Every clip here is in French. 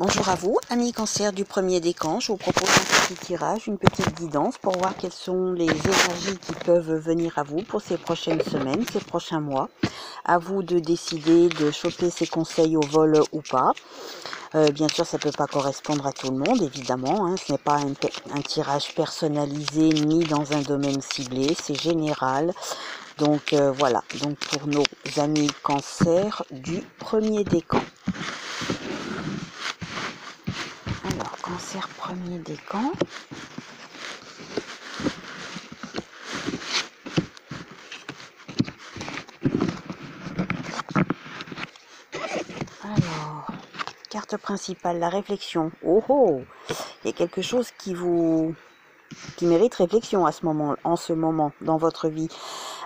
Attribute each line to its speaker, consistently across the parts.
Speaker 1: Bonjour à vous, amis cancer du premier décan. Je vous propose un petit tirage, une petite guidance pour voir quelles sont les énergies qui peuvent venir à vous pour ces prochaines semaines, ces prochains mois. À vous de décider de choper ces conseils au vol ou pas. Bien sûr, ça ne peut pas correspondre à tout le monde, évidemment. Hein. Ce n'est pas un tirage personnalisé ni dans un domaine ciblé, c'est général. Donc voilà, donc pour nos amis cancer du premier décan. Alors, cancer premier décan. Alors, carte principale, la réflexion. Oh oh, il y a quelque chose qui mérite réflexion à en ce moment dans votre vie,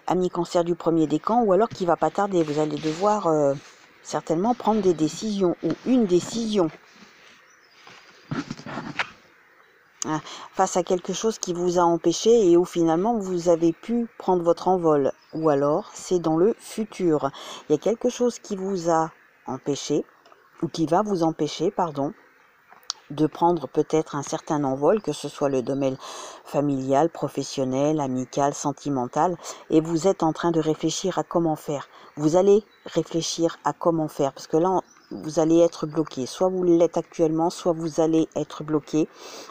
Speaker 1: ami cancer du premier décan, ou alors qui va pas tarder. Vous allez devoir certainement prendre des décisions ou une décision. Face à quelque chose qui vous a empêché et où finalement vous avez pu prendre votre envol. Ou alors c'est dans le futur. Il y a quelque chose qui vous a empêché, ou qui va vous empêcher, pardon, de prendre peut-être un certain envol, que ce soit le domaine familial, professionnel, amical, sentimental, et vous êtes en train de réfléchir à comment faire. Vous allez réfléchir à comment faire, parce que là, vous allez être bloqué. Soit vous l'êtes actuellement, soit vous allez être bloqué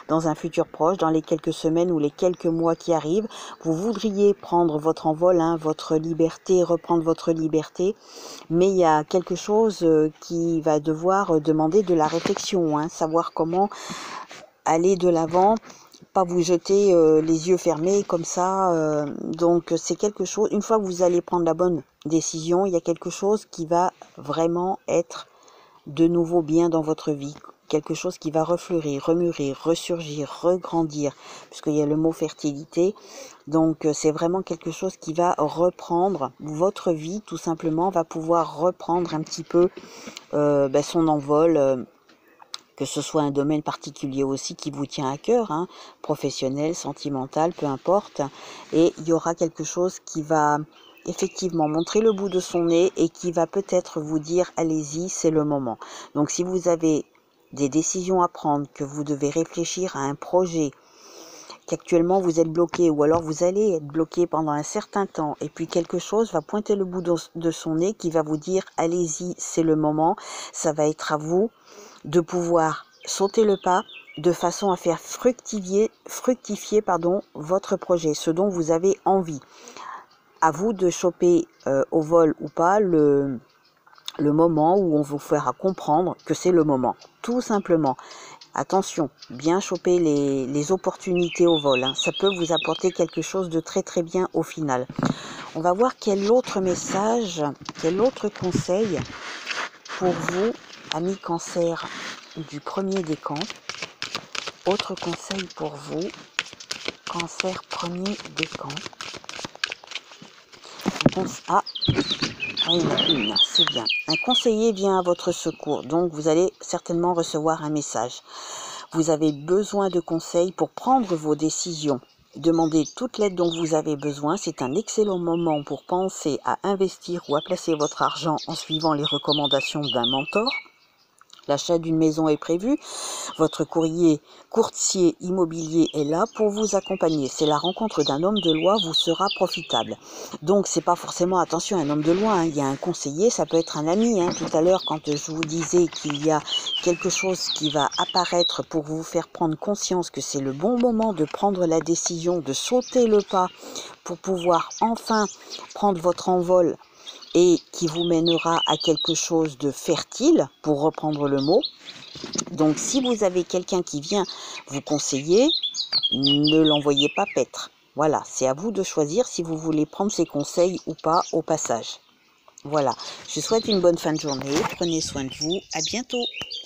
Speaker 1: dans un futur proche, dans les quelques semaines ou les quelques mois qui arrivent. Vous voudriez prendre votre envol, votre liberté, reprendre votre liberté, mais il y a quelque chose qui va devoir demander de la réflexion, savoir comment aller de l'avant, pas vous jeter les yeux fermés comme ça. Donc c'est quelque chose, une fois que vous allez prendre la bonne décision, il y a quelque chose qui va vraiment être de nouveau bien dans votre vie. Quelque chose qui va refleurir, remûrir, ressurgir, regrandir, puisqu'il y a le mot fertilité. Donc c'est vraiment quelque chose qui va reprendre votre vie, tout simplement, va pouvoir reprendre un petit peu son envol, que ce soit un domaine particulier aussi qui vous tient à cœur, professionnel, sentimental, peu importe. Et il y aura quelque chose qui va effectivement montrer le bout de son nez et qui va peut-être vous dire allez-y, c'est le moment. Donc si vous avez des décisions à prendre, que vous devez réfléchir à un projet, qu'actuellement vous êtes bloqué, ou alors vous allez être bloqué pendant un certain temps, et puis quelque chose va pointer le bout de son nez qui va vous dire allez-y, c'est le moment. Ça va être à vous de pouvoir sauter le pas de façon à faire fructifier votre projet, ce dont vous avez envie. À vous de choper au vol ou pas le moment où on vous fera comprendre que c'est le moment, tout simplement. Attention, bien choper les opportunités au vol, ça peut vous apporter quelque chose de très très bien au final. On va voir quel autre message, quel autre conseil pour vous, amis cancer du premier décan. Autre conseil pour vous, cancer premier décan. Il y en a une, c'est bien. Un conseiller vient à votre secours, donc vous allez certainement recevoir un message. Vous avez besoin de conseils pour prendre vos décisions. Demandez toute l'aide dont vous avez besoin. C'est un excellent moment pour penser à investir ou à placer votre argent en suivant les recommandations d'un mentor. L'achat d'une maison est prévu. Votre courtier immobilier est là pour vous accompagner. C'est la rencontre d'un homme de loi vous sera profitable. Donc c'est pas forcément, attention, un homme de loi. Il y a un conseiller, ça peut être un ami. Tout à l'heure, quand je vous disais qu'il y a quelque chose qui va apparaître pour vous faire prendre conscience que c'est le bon moment de prendre la décision, de sauter le pas pour pouvoir enfin prendre votre envol, et qui vous mènera à quelque chose de fertile, pour reprendre le mot. Donc si vous avez quelqu'un qui vient vous conseiller, ne l'envoyez pas paître. Voilà, c'est à vous de choisir si vous voulez prendre ses conseils ou pas au passage. Voilà, je vous souhaite une bonne fin de journée, prenez soin de vous, à bientôt.